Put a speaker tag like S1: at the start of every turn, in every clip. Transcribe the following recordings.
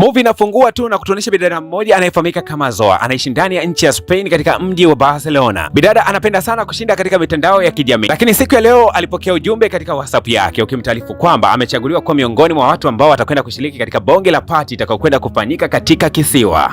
S1: Movie inafungua tu na kutuonyesha bidada mmoja anayefahamika kama Zoa, anaishi ndani ya nchi ya Spain katika mji wa Barcelona. Bidada anapenda sana kushinda katika mitandao ya kijamii, lakini siku ya leo alipokea ujumbe katika WhatsApp yake ukimtaarifu kwamba amechaguliwa kuwa miongoni mwa watu ambao watakwenda kushiriki katika bonge la party itakayokwenda kufanyika katika kisiwa.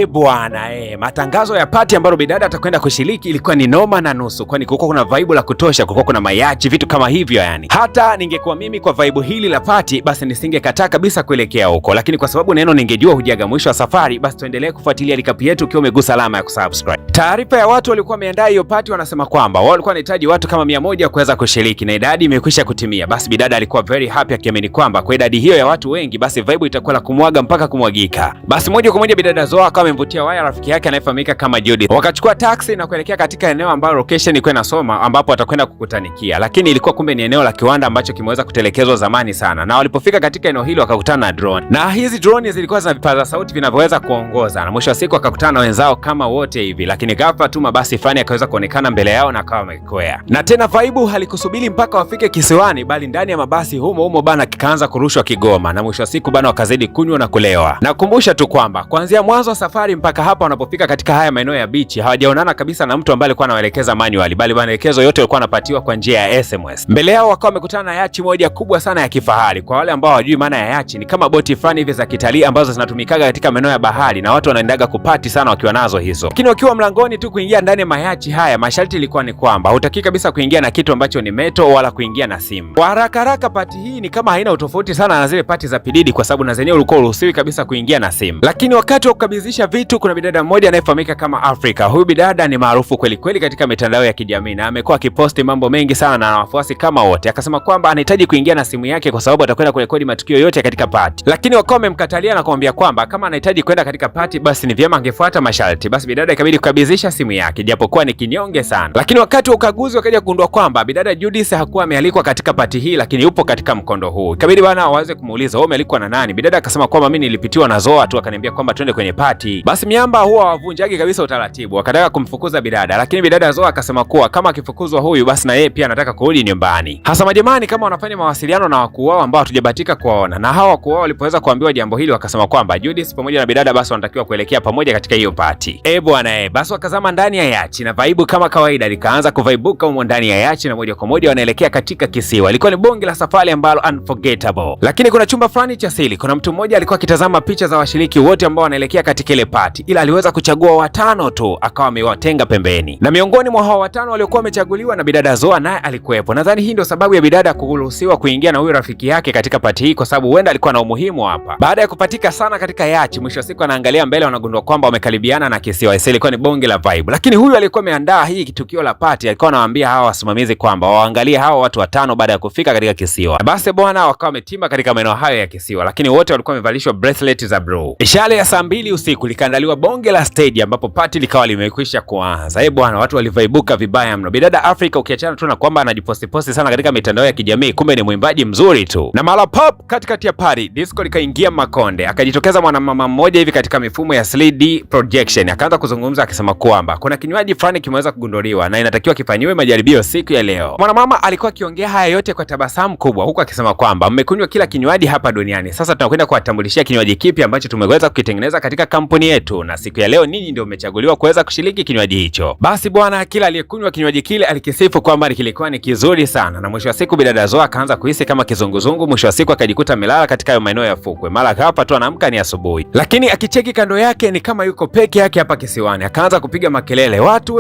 S1: Bwana matangazo ya party ambayo bidada atakwenda kushiriki ilikuwa ni noma na nusu, kwani kulikuwa kuna vibe la kutosha, kulikuwa kuna mayachi, vitu kama hivyo yani. Hata ningekuwa mimi kwa vibe hili la party, basi nisingekataa kabisa kuelekea huko, lakini kwa sababu neno ningejua hujaga mwisho wa safari, basi tuendelee kufuatilia likapu yetu ukiwa umegusa alama ya kusubscribe. Taarifa ya watu walikuwa wameandaa hiyo party wanasema kwamba wao walikuwa wanahitaji watu kama 100 kuweza kushiriki na idadi imekwisha kutimia. Basi bidada alikuwa very happy akiamini kwamba kwa idadi hiyo ya watu wengi, basi vibe itakuwa la kumwaga mpaka kumwagika. Basi moja kwa moja bidada Zoa akawa amemvutia waya rafiki yake anayefahamika kama Judith. Wakachukua taxi na kuelekea katika eneo ambalo location ilikuwa inasoma ambapo watakwenda kukutanikia, lakini ilikuwa kumbe ni eneo la kiwanda ambacho kimeweza kutelekezwa zamani sana. Na walipofika katika eneo hilo wakakutana na drone, na hizi drone zilikuwa zina vipaza sauti vinavyoweza kuongoza, na mwisho wa siku wakakutana na wenzao kama wote hivi, lakini ghafla tu mabasi fulani yakaweza kuonekana mbele yao na akawa wamekwea. Na tena vibe halikusubiri mpaka wafike kisiwani, bali ndani ya mabasi humo bana kikaanza kurushwa kigoma, na mwisho wa siku bana wakazidi kunywa na kulewa. Nakumbusha tu kwamba kuanzia mwanzo wa safari mpaka hapa wanapofika katika haya maeneo ya beach hawajaonana kabisa na mtu ambaye alikuwa anawaelekeza manually, bali maelekezo yote walikuwa wanapatiwa kwa njia ya SMS. Mbele yao wakawa wamekutana na yachi moja kubwa sana ya kifahari. Kwa wale ambao hawajui maana ya yachi, ni kama boti fulani hivi za kitalii ambazo zinatumikaga katika maeneo ya bahari na watu wanaendaga kupati sana wakiwa nazo hizo. Lakini wakiwa mlangoni tu kuingia ndani ya mayachi haya, masharti ilikuwa ni kwamba hutaki kabisa kuingia na kitu ambacho ni meto wala kuingia na simu. Kwa haraka pati hii ni kama haina utofauti sana na zile pati za pididi, kwa sababu na zenyewe ulikuwa uruhusiwi kabisa kuingia na simu. Lakini wakati wa kukabidhisha vitu, kuna bidada mmoja anayefahamika kama Afrika. Huyu bidada ni maarufu kweli kweli katika mitandao ya kijamii na amekuwa akiposti mambo mengi sana na wafuasi kama wote. Akasema kwamba anahitaji kuingia na simu yake kwa sababu atakwenda kurekodi matukio yote katika party. Lakini wakawa wamemkatalia na kumwambia kwamba kama anahitaji kwenda katika party, basi ni vyema angefuata masharti. Basi bidada ikabidi kukabidhisha simu yake, japokuwa ni kinyonge sana. Lakini wakati wa ukaguzi wakaja kugundua kwamba bidada Judith hakuwa amealikwa katika party hii, lakini yupo katika mkondo huu. Ikabidi bana waweze kumuuliza, wewe umealikwa na nani? Bidada akasema kwamba mimi nilipitiwa na Zoa tu akaniambia kwamba twende kwenye party. Basi miamba huwa wavunjaji kabisa utaratibu, wakataka kumfukuza bidada, lakini bidada Zoa akasema kuwa kama akifukuzwa huyu, basi na yeye pia anataka kurudi nyumbani. Hasa majamani kama wanafanya mawasiliano na wakuu wao ambao hatujabahatika kuwaona, na hawa wakuu wao walipoweza kuambiwa jambo hili wakasema kwamba Judith pamoja na bidada basi wanatakiwa kuelekea pamoja katika hiyo party. Bwana basi wakazama ndani ya yachi na vaibu kama kawaida likaanza kuvaibuka humo ndani ya yachi, na moja kwa moja wanaelekea katika kisiwa. Ilikuwa ni bonge la safari ambalo unforgettable. Lakini kuna chumba fulani cha siri, kuna mtu mmoja alikuwa akitazama picha za washiriki wote ambao wanaelekea katika ile party, ila aliweza kuchagua 5 tu, akawa amewatenga pembeni. Na miongoni mwa hao 5 waliokuwa wamechaguliwa na bidada Zoa naye alikuwepo. Nadhani hii ndio sababu ya bidada kuruhusiwa kuingia na huyu rafiki yake katika party hii, kwa sababu huenda alikuwa na umuhimu hapa. Baada ya kupatika sana katika yachi, mwisho wa siku anaangalia mbele, wanagundua kwamba wamekaribiana na kisiwa. Ilikuwa ni bonge la vibe. Lakini huyu alikuwa ameandaa hii tukio la party alikuwa anawaambia hawa wasimamizi kwamba waangalie hawa watu 5 baada ya kufika katika kisiwa. Basi bwana wakawa wametimba katika maeneo hayo ya kisiwa, lakini wote walikuwa wamevalishwa bracelet za blue. Ishara ya saa 2 usiku likaandaliwa bonge la stage ambapo party likawa limekwisha kuanza. Bwana watu walivaibuka vibaya mno. Bidada Afrika ukiachana tu na kwamba anajiposti sana katika mitandao ya kijamii, kumbe ni mwimbaji mzuri tu. Na mara pop katikati ya party disco likaingia makonde, akajitokeza mwanamama mmoja hivi katika mifumo ya 3D projection, akaanza kuzungumza akisema kwamba kuna kinywaji fulani kimeweza kugunduliwa na inatakiwa kifanyiwe majaribio siku ya leo. Mwanamama alikuwa akiongea haya yote kwa tabasamu kubwa, huku akisema kwamba mmekunywa kila kinywaji hapa duniani, sasa tunakwenda kuwatambulishia kinywaji kipi ambacho tumeweza kukitengeneza katika kampuni yetu, na siku ya leo ninyi ndio mmechaguliwa kuweza kushiriki kinywaji hicho. Basi bwana kila aliyekunywa kinywaji kile alikisifu kwamba kilikuwa ni kizuri sana, na mwisho wa siku bidada Zoa akaanza kuhisi kama kizunguzungu. Mwisho wa siku akajikuta amelala katika hayo maeneo ya fukwe. Mara hapa tu anaamka ni asubuhi, lakini akicheki kando yake ni kama yuko peke yake hapa kisiwani. Akaanza kupiga makelele, watu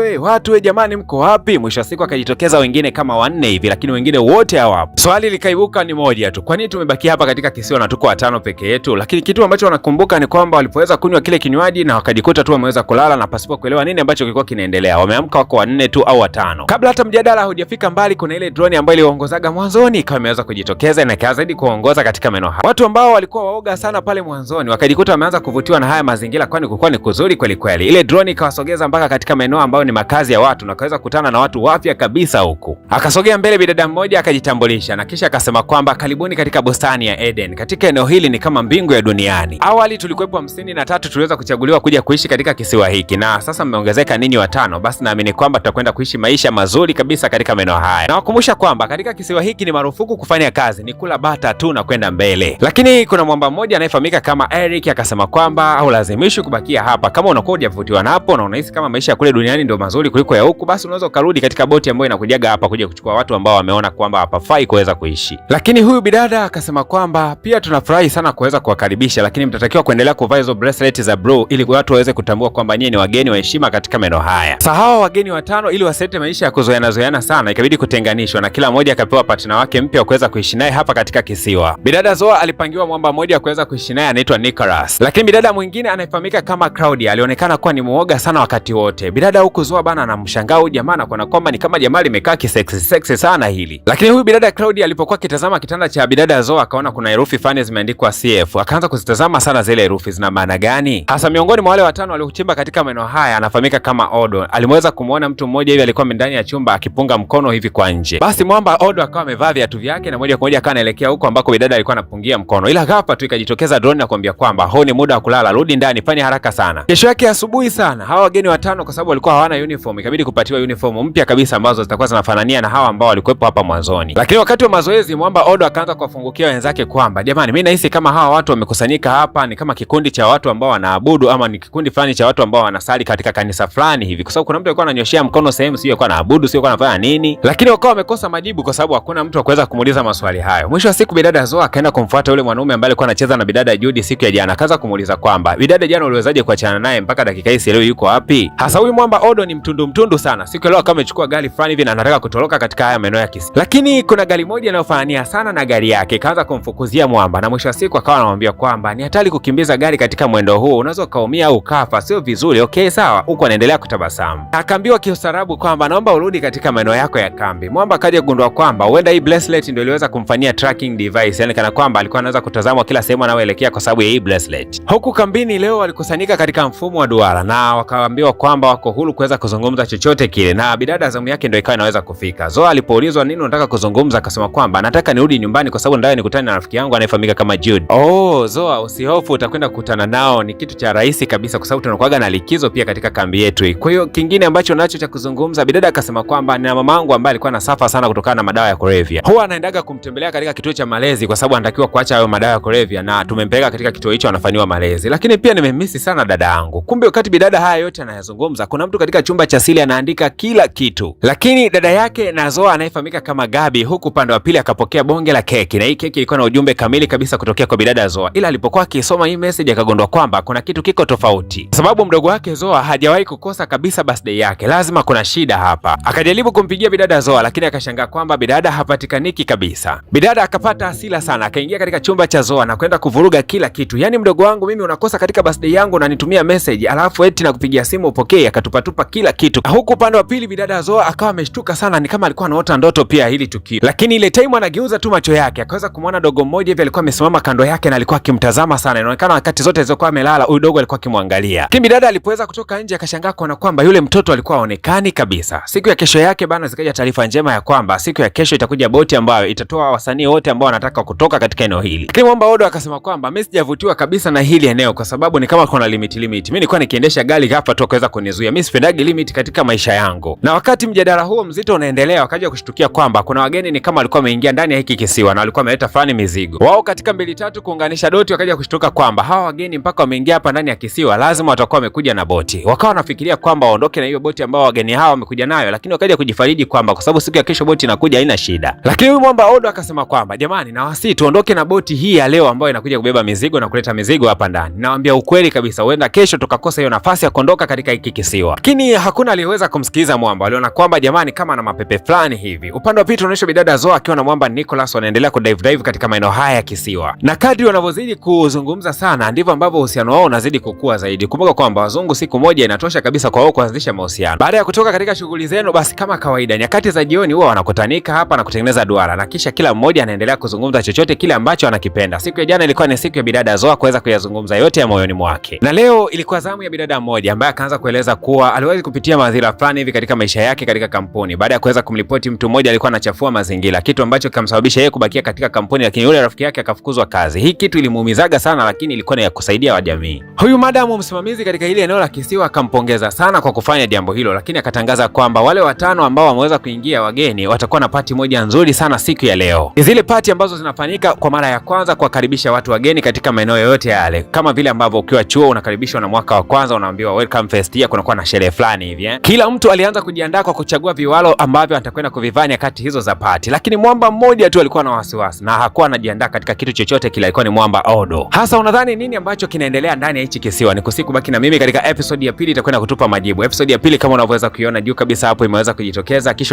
S1: we jamani, mko wapi? Mwisho wa siku akajitokeza wengine kama 4 hivi, lakini wengine wote hawapo. Swali likaibuka ni moja tu, kwa nini tumebaki hapa katika kisiwa na tuko 5 peke yetu? Lakini kitu ambacho wanakumbuka ni kwamba walipoweza kunywa kile kinywaji na wakajikuta tu wameweza kulala na pasipo kuelewa nini ambacho kilikuwa kinaendelea. Wameamka wako 4 tu au 5. Kabla hata mjadala hujafika mbali, kuna ile drone ambayo iliongozaga mwanzoni ikawa imeweza kujitokeza na ikaanza kuongoza katika maeneo haya. Watu ambao walikuwa waoga sana pale mwanzoni wakajikuta wameanza kuvutiwa na haya mazingira, kwani kulikuwa ni kuzuri kweli kweli. Ile drone ikawasogeza mpaka katika maeneo ambayo ni makazi ya watu na akaweza kukutana na watu wapya kabisa huku. Akasogea mbele bidada mmoja akajitambulisha na kisha akasema kwamba karibuni katika bustani ya Eden. Katika eneo hili ni kama mbingu ya duniani. Awali tulikuwepo 53 tuliweza kuchaguliwa kuja kuishi katika kisiwa hiki, na sasa mmeongezeka ninyi 5. Basi naamini kwamba tutakwenda kuishi maisha mazuri kabisa katika maeneo haya. Na wakumbusha kwamba katika kisiwa hiki ni marufuku kufanya kazi, ni kula bata tu na kwenda mbele. Lakini kuna mwamba mmoja anayefahamika anayefahamika kama Eric akasema kwamba haulazimishwi kubakia hapa. Kama unakuwa hujavutiwa napo na unahisi kama maisha ya kule duniani ndio mazuri kuliko ya huku, basi unaweza ukarudi katika boti ambayo inakujaga hapa kuja kuchukua watu ambao wameona kwamba hapafai kuweza kuishi. Lakini huyu bidada akasema kwamba pia tunafurahi sana kuweza kuwakaribisha, lakini mtatakiwa kuendelea kuvaa hizo bracelet za blue ili watu waweze kutambua kwamba nyinyi ni wageni wa heshima katika maeneo haya. Sahawa wageni watano ili wasilete maisha ya kuzoeana sana, ikabidi kutenganishwa na kila mmoja akapewa partner wake mpya kuweza kuishi naye hapa katika kisiwa. Bidada Zoa alipangiwa mwamba mmoja wa kuweza kuishi naye anaitwa Nicholas. Lakini bidada mwingine anayefahamika kama Claudia alionekana kuwa ni muoga sana wakati wote. Bidada huku Zoa bana anamshangaa huyu jamaa na kuona kwamba ni kama jamaa limekaa kisexy sana hili. Lakini huyu bidada Claudia alipokuwa akitazama kitanda cha bidada Zoa akaona kuna herufi fani zimeandikwa CF. Akaanza kuzitazama sana zile herufi zina maana gani? Hasa miongoni mwa wale watano waliochimba katika maeneo haya anafahamika kama Odo. Alimweza kumuona mtu mmoja hivi alikuwa ndani ya chumba akipunga mkono hivi kwa nje. Basi mwamba Odo akawa amevaa viatu vyake na moja kwa moja akawa anaelekea huko ambako bidada alikuwa anapungia mkono. Ila ghafla tu ikajitokeza drone na kumwambia kwamba huu ni muda wa kulala, rudi ndani, fanya haraka sana. Kesho yake asubuhi sana hawa wageni watano, kwa sababu walikuwa hawana uniform, ikabidi kupatiwa uniform mpya kabisa ambazo zitakuwa zinafanania na hawa ambao walikuwepo hapa mwanzoni. Lakini wakati wa mazoezi mwamba Odo akaanza kuwafungukia wenzake kwamba jamani, mimi nahisi kama hawa watu wamekusanyika hapa ni kama kikundi cha watu ambao wanaabudu ama ni kikundi fulani cha watu ambao wanasali katika kanisa fulani hivi, kwa sababu kuna mtu alikuwa ananyoshia mkono sehemu sio alikuwa anaabudu sio alikuwa anafanya nini, lakini wakawa wamekosa majibu kwa sababu hakuna mtu akuweza kumuuliza maswali hayo. Mwisho wa siku bidada Zoa akaenda kumfuata yule mwanaume ambaye alikuwa anacheza na bidada Judy siku ya jana, akaanza kumuuliza kwamba bidada jana uliwezaje kuachana naye mpaka dakika hii leo yuko wapi? Hasa huyu mwamba Odo ni mtundu sana. Siku leo kama amechukua gari fulani hivi na anataka kutoroka katika haya maeneo ya kisi. Lakini kuna gari moja inayofanania sana na gari yake, kaanza kumfukuzia mwamba na mwisho wa siku akawa anamwambia kwamba ni hatari kukimbiza gari katika mwendo huo, unaweza kaumia au kafa, sio vizuri. Okay sawa, huko anaendelea kutabasamu. Akaambiwa kiustarabu kwamba naomba urudi katika maeneo yako ya kambi. Mwamba akaja kugundua kwamba huenda hii bracelet ndio iliweza kumfanyia tracking device, yani kana kwamba alikuwa anaweza kutazama kila sehemu anayoelekea kwa sababu ya hii bracelet. Huku kambini leo walikusanyika katika mfumo wa duara na wakaambiwa kwamba wako huru kuweza kuzungumza chochote kile, na bidada zamu yake ndio ikawa inaweza kufika. Zoa alipoulizwa nini unataka kuzungumza akasema kwamba nataka nirudi nyumbani kwa sababu ndani nikutane na rafiki yangu anayefahamika kama Jude. Oh, Zoa usihofu, utakwenda kukutana nao, ni kitu cha rahisi kabisa kwa sababu tunakuaga na likizo pia katika kambi yetu hii. Kwa hiyo kingine ambacho nacho cha kuzungumza, bidada akasema kwamba nina mamangu ambaye alikuwa anasafa sana kutokana na madawa ya kulevya. Huwa anaendaga kumtembelea katika kituo cha malezi kwa sababu anatakiwa kuacha hayo madawa ya kulevya na tumempeleka katika kituo hicho anafanywa malezi. Lakini pia nimemisi sana dada yangu. Kumbe wakati bidada haya yote anayazungumza, kuna mtu katika chumba cha siri anaandika kila kitu. Lakini dada yake na Zoa anayefahamika kama Gabi, huku upande wa pili akapokea bonge la keki, na hii keki ilikuwa na ujumbe kamili kabisa kutokea kwa bidada Zoa. Ila alipokuwa akisoma hii message akagundua kwamba kuna kitu kiko tofauti, sababu mdogo wake Zoa hajawahi kukosa kabisa birthday yake, lazima kuna shida hapa. Akajaribu kumpigia bidada Zoa lakini akashangaa kwamba bidada hapatikaniki kabisa. Bidada akapata hasira sana, akaingia katika chumba cha Zoa na kwenda kuvuruga kila kitu. Yani mdogo wangu mimi unakosa katika birthday yangu na nitumia message alafu eti na kupigia simu upokee, akatupatupa kila kitu. Huku upande wa pili bidada Zoa akawa ameshtuka sana, ni kama alikuwa anaota ndoto pia hili tukio. Lakini ile time anageuza tu macho yake akaweza kumwona dogo mmoja hivi alikuwa amesimama kando yake na alikuwa akimtazama sana. Inaonekana wakati zote alizokuwa amelala huyu dogo alikuwa akimwangalia. Lakini bidada alipoweza kutoka nje akashangaa kuona kwamba yule mtoto alikuwa haonekani kabisa. Siku ya kesho yake bana, zikaja taarifa njema ya kwamba siku ya kesho itakuja boti ambayo itatoa wasanii wote ambao wanataka kutoka katika eneo hili. Lakini mwamba Odo akasema kwamba mimi sijavutiwa kabisa na hili eneo kwa sababu ni kama kuna limit. Mimi nilikuwa nikiendesha gari ghafla tu akaweza kunizuia. Mimi sipendagi limit katika maisha yangu. Na wakati mjadala huo mzito unaendelea, wakaja kushtukia kwamba kuna wageni ni kama walikuwa wameingia ndani ya hiki kisiwa na walikuwa wameleta fulani mizigo. Wao katika mbili tatu kuunganisha doti wakaja kushtuka kwamba hawa wageni mpaka wameingia hapa ndani ya kisiwa lazima watakuwa wamekuja na boti. Wakawa wanafikiria kwamba waondoke na hiyo boti ambao wageni hawa wamekuja nayo, lakini wakaja kujifariji kwamba kwa sababu siku ya kesho boti inakuja haina shida. Lakini huyu mwamba Odo akasema kwamba jamani, nawasihi tuondoke na boti hii ya leo ambayo inakuja kubeba mizigo na kuleta mizigo hapa ndani. Nawaambia ukweli kabisa, huenda kesho tukakosa hiyo nafasi ya kuondoka katika hiki kisiwa. Lakini hakuna aliyeweza kumsikiza mwamba. Waliona kwamba jamani, kama na mapepe fulani hivi. Upande wa pili tunaonyesha bidada Zoa akiwa na mwamba Nicholas wanaendelea kudive katika maeneo haya ya kisiwa. Na kadri wanavyozidi kuzungumza sana ndivyo ambavyo uhusiano wao unazidi kukua zaidi. Kumbuka kwamba wazungu siku moja inatosha kabisa kwa wao kuanzisha mahusiano. Baada ya kutoka katika shughuli zenu, basi kama kawaida nyakati za jioni huwa wanakutanika hapa na kutengeneza duara na kisha kila mmoja anaendelea kuzungumza chochote kile ambacho anakipenda. Siku ya jana ilikuwa ni siku ya bidada Zoa kuweza kuyazungumza yote ya moyoni mwake. Na leo ilikuwa zamu ya bidada mmoja ambaye akaanza kueleza kuwa aliwahi kupitia madhira fulani hivi katika maisha yake katika kampuni baada ya kuweza kumripoti mtu mmoja alikuwa anachafua mazingira, kitu ambacho kikamsababisha yeye kubakia katika kampuni, lakini yule rafiki yake akafukuzwa kazi. Hii kitu ilimuumizaga sana, lakini ilikuwa ni ya kusaidia wa jamii. Huyu madamu msimamizi katika ile eneo la kisiwa akampongeza sana kwa kufanya jambo hilo, lakini akatangaza kwamba wale watano ambao wameweza kuingia wageni watakuwa na pati moja nzuri sana siku ya leo. Zile pati ambazo zinafanyika kwa mara ya kwanza kuwakaribisha watu wageni Spain katika maeneo yote yale, kama vile ambavyo ukiwa chuo unakaribishwa na mwaka wa kwanza unaambiwa welcome first year, kunakuwa na sherehe fulani hivi. Kila mtu alianza kujiandaa kwa kuchagua viwalo ambavyo atakwenda kuvifanya kati hizo za party, lakini mwamba mmoja tu alikuwa na wasiwasi na hakuwa anajiandaa katika kitu chochote kile, alikuwa ni mwamba Odo. Hasa unadhani nini ambacho kinaendelea ndani ya hichi kisiwa? Ni kusikubaki na mimi katika episode ya pili, itakwenda kutupa majibu. Episode ya pili kama unavyoweza kuiona juu kabisa hapo imeweza kujitokeza. Kisha